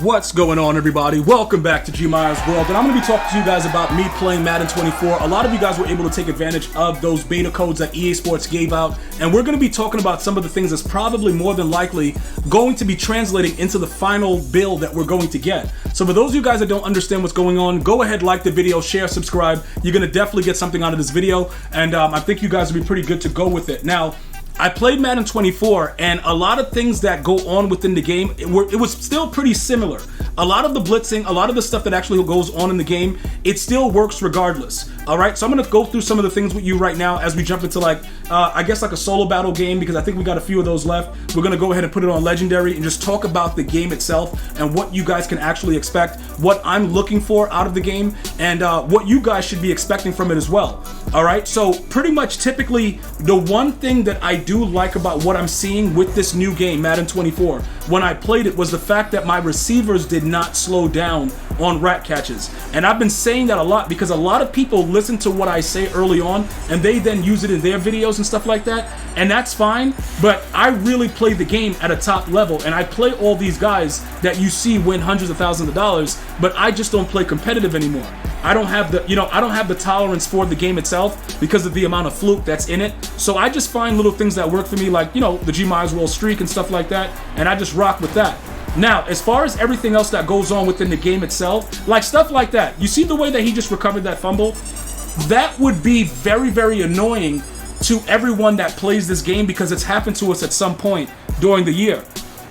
What's going on, everybody? Welcome back to GmiasWorld, and I'm going to be talking to you guys about me playing Madden 24. A lot of you guys were able to take advantage of those beta codes that EA Sports gave out, and we're going to be talking about some of the things that's probably more than likely going to be translating into the final build that we're going to get. So for those of you guys that don't understand what's going on, go ahead, like the video, share, subscribe. You're going to definitely get something out of this video, and I think you guys will be pretty good to go with it. Now, I played Madden 24, and a lot of things that go on within the game, it was still pretty similar. A lot of the blitzing, a lot of the stuff that actually goes on in the game, it still works regardless. All right, so I'm gonna go through some of the things with you right now as we jump into I guess like a solo battle game, because I think we got a few of those left. We're gonna go ahead and put it on Legendary and just talk about the game itself and what you guys can actually expect, what I'm looking for out of the game, and what you guys should be expecting from it as well. All right, so pretty much typically the one thing that I do like about what I'm seeing with this new game, Madden 24, when I played it, was the fact that my receivers did not slow down on rat catches. And I've been saying that a lot because a lot of people listen to what I say early on and they then use it in their videos and stuff like that, and that's fine, but I really play the game at a top level, and I play all these guys that you see win hundreds of thousands of dollars, but I just don't play competitive anymore. I don't have the, I don't have the tolerance for the game itself because of the amount of fluke that's in it. So I just find little things that work for me, like, the GmiasWorld streak and stuff like that, and I just rock with that. Now, as far as everything else that goes on within the game itself, like stuff like that, you see the way that he just recovered that fumble? That would be very, very annoying to everyone that plays this game because it's happened to us at some point during the year.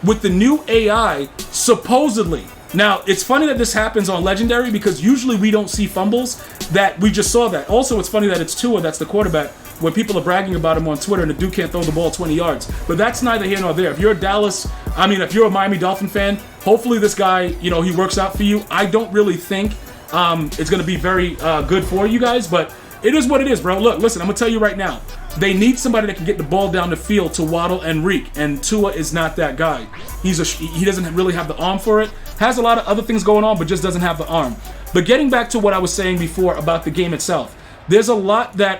With the new AI, supposedly, now, it's funny that this happens on Legendary because usually we don't see fumbles that we just saw that. Also, it's funny that it's Tua that's the quarterback when people are bragging about him on Twitter and the dude can't throw the ball 20 yards. But that's neither here nor there. If you're if you're a Miami Dolphin fan, hopefully this guy, he works out for you. I don't really think it's going to be very good for you guys, but it is what it is, bro. Look, listen, I'm going to tell you right now. They need somebody that can get the ball down the field to Waddle and Reek, and Tua is not that guy. He doesn't really have the arm for it. Has a lot of other things going on, but just doesn't have the arm. But getting back to what I was saying before about the game itself, there's a lot that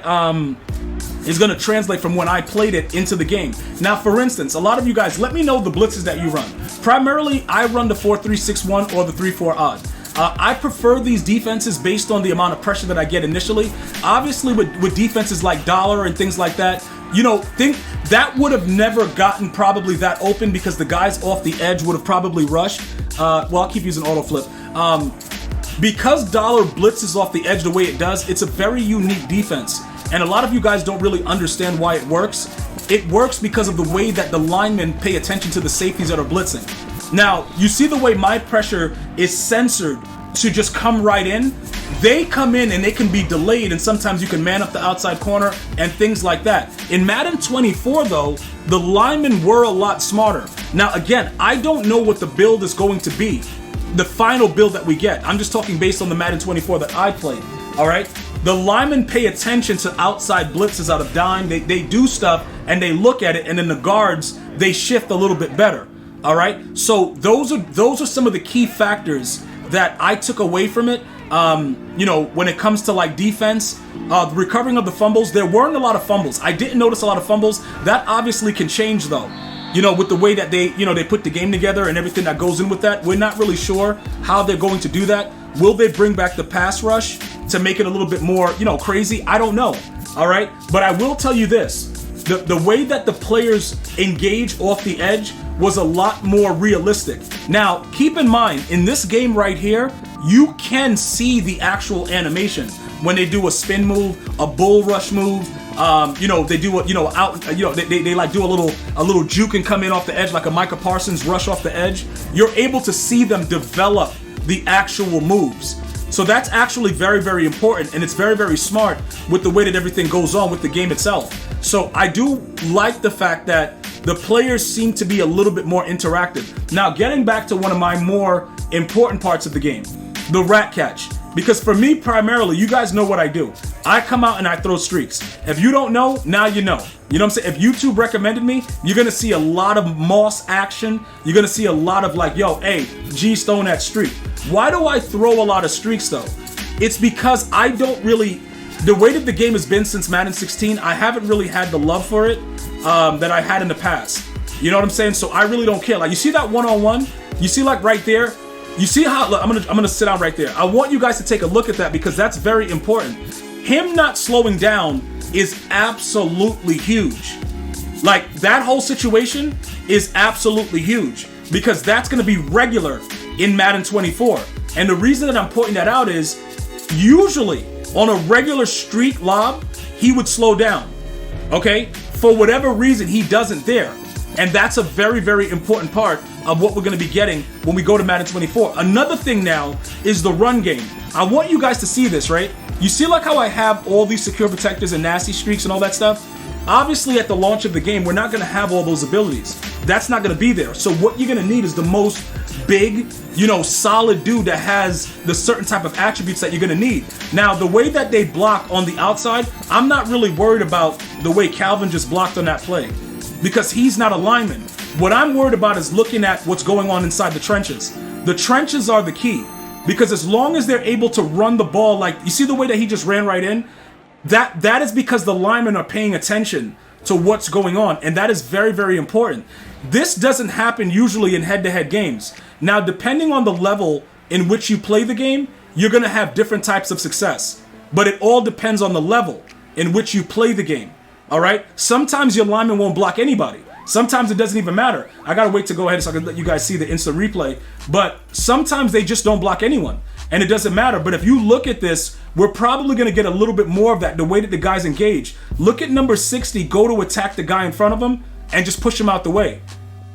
is going to translate from when I played it into the game. Now, for instance, a lot of you guys, let me know the blitzes that you run. Primarily, I run the 4-3-6-1 or the 3-4 odd. I prefer these defenses based on the amount of pressure that I get initially. Obviously, with defenses like Dollar and things like that, think that would have never gotten probably that open because the guys off the edge would have probably rushed. Well, I'll keep using auto flip. Because Dollar blitzes off the edge the way it does, it's a very unique defense. And a lot of you guys don't really understand why it works. It works because of the way that the linemen pay attention to the safeties that are blitzing. Now, you see the way my pressure is censored to just come right in? They come in and they can be delayed, and sometimes you can man up the outside corner and things like that. In Madden 24, though, the linemen were a lot smarter. Now, again, I don't know what the build is going to be, the final build that we get. I'm just talking based on the Madden 24 that I played, all right? The linemen pay attention to outside blitzes out of dime. They do stuff, and they look at it, and then the guards, they shift a little bit better. All right, so those are some of the key factors that I took away from it. When it comes to like defense, the recovering of the fumbles, there weren't a lot of fumbles. I didn't notice a lot of fumbles. That obviously can change though. With the way that they put the game together and everything that goes in with that. We're not really sure how they're going to do that. Will they bring back the pass rush to make it a little bit more, crazy? I don't know. All right, but I will tell you this. The way that the players engage off the edge was a lot more realistic. Now, keep in mind, in this game right here, you can see the actual animation when they do a spin move, a bull rush move. They do they like do a little juke and come in off the edge like a Micah Parsons rush off the edge. You're able to see them develop the actual moves. So that's actually very, very important, and it's very, very smart with the way that everything goes on with the game itself. So I do like the fact that the players seem to be a little bit more interactive. Now, getting back to one of my more important parts of the game, the rat catch. Because for me, primarily, you guys know what I do. I come out and I throw streaks. If you don't know, now you know. You know what I'm saying? If YouTube recommended me, you're going to see a lot of Moss action. You're going to see a lot of like, yo, hey, G Stone that streak. Why do I throw a lot of streaks though? It's because I don't really, the way that the game has been since Madden 16, I haven't really had the love for it that I had in the past. You know what I'm saying? So I really don't care. Like, you see that one-on-one? You see like right there? You see how, look, I'm gonna sit down right there. I want you guys to take a look at that because that's very important. Him not slowing down is absolutely huge. Like, that whole situation is absolutely huge because that's gonna be regular in Madden 24. And the reason that I'm pointing that out is usually on a regular streak lob, he would slow down, okay? For whatever reason, he doesn't there. And that's a very, very important part of what we're going to be getting when we go to Madden 24. Another thing now is the run game. I want you guys to see this, right? You see like how I have all these secure protectors and nasty streaks and all that stuff? Obviously, at the launch of the game, we're not going to have all those abilities. That's not going to be there. So what you're going to need is the most big, you know, solid dude that has the certain type of attributes that you're going to need. Now, the way that they block on the outside, I'm not really worried about the way Calvin just blocked on that play, because he's not a lineman. What I'm worried about is looking at what's going on inside the trenches. The trenches are the key, because as long as they're able to run the ball, like, you see the way that he just ran right in? That is because the linemen are paying attention to what's going on, and that is very, very important. This doesn't happen usually in head-to-head games. Now, depending on the level in which you play the game, you're going to have different types of success. But it all depends on the level in which you play the game. All right? Sometimes your lineman won't block anybody. Sometimes it doesn't even matter. I got to wait to go ahead so I can let you guys see the instant replay. But sometimes they just don't block anyone. And it doesn't matter. But if you look at this, we're probably going to get a little bit more of that, the way that the guys engage. Look at number 60 go to attack the guy in front of him and just push him out the way.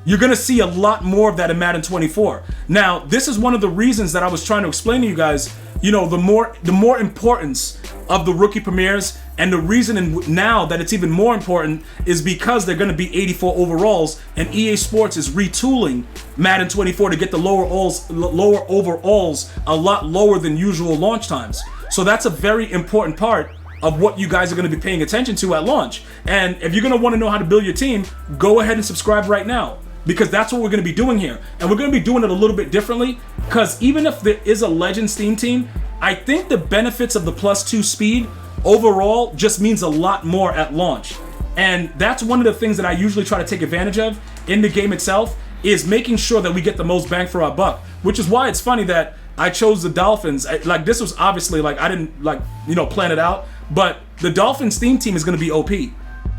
You're going to see a lot more of that in Madden 24. Now, this is one of the reasons that I was trying to explain to you guys, you know, the more importance of the rookie premieres, and the reason now that it's even more important is because they're going to be 84 overalls, and EA Sports is retooling Madden 24 to get the lower overalls a lot lower than usual launch times. So that's a very important part of what you guys are going to be paying attention to at launch. And if you're going to want to know how to build your team, go ahead and subscribe right now, because that's what we're going to be doing here. And we're going to be doing it a little bit differently, because even if there is a Legends theme team, I think the benefits of the +2 speed overall just means a lot more at launch. And that's one of the things that I usually try to take advantage of in the game itself, is making sure that we get the most bang for our buck, which is why it's funny that I chose the Dolphins. Like, this was obviously, like, I didn't, like, you know, plan it out, but the Dolphins theme team is going to be OP.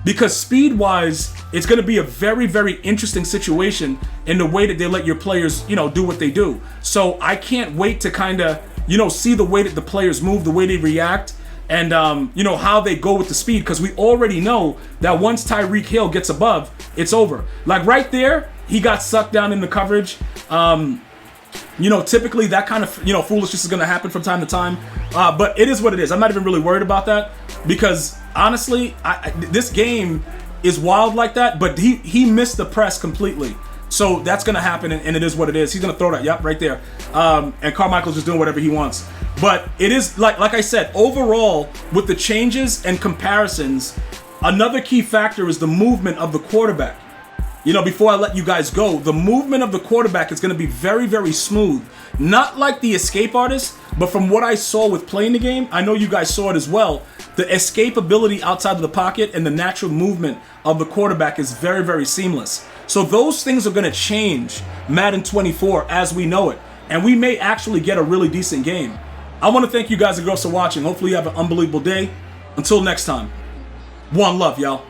Because speed-wise, it's going to be a very, very interesting situation in the way that they let your players, you know, do what they do. So I can't wait to kind of, you know, see the way that the players move, the way they react, and, you know, how they go with the speed. Because we already know that once Tyreek Hill gets above, it's over. Like, right there, he got sucked down in the coverage. You know, typically that kind of, you know, foolishness is going to happen from time to time. But it is what it is. I'm not even really worried about that, because honestly, this game is wild like that, but he missed the press completely. So that's going to happen, and it is what it is. He's going to throw that, yep, right there. And Carmichael's just doing whatever he wants. But it is, like I said, overall, with the changes and comparisons, another key factor is the movement of the quarterback. You know, before I let you guys go, the movement of the quarterback is going to be very, very smooth. Not like the escape artist, but from what I saw with playing the game, I know you guys saw it as well. The escape ability outside of the pocket and the natural movement of the quarterback is very, very seamless. So those things are going to change Madden 24 as we know it. And we may actually get a really decent game. I want to thank you guys and girls for watching. Hopefully you have an unbelievable day. Until next time, one love, y'all.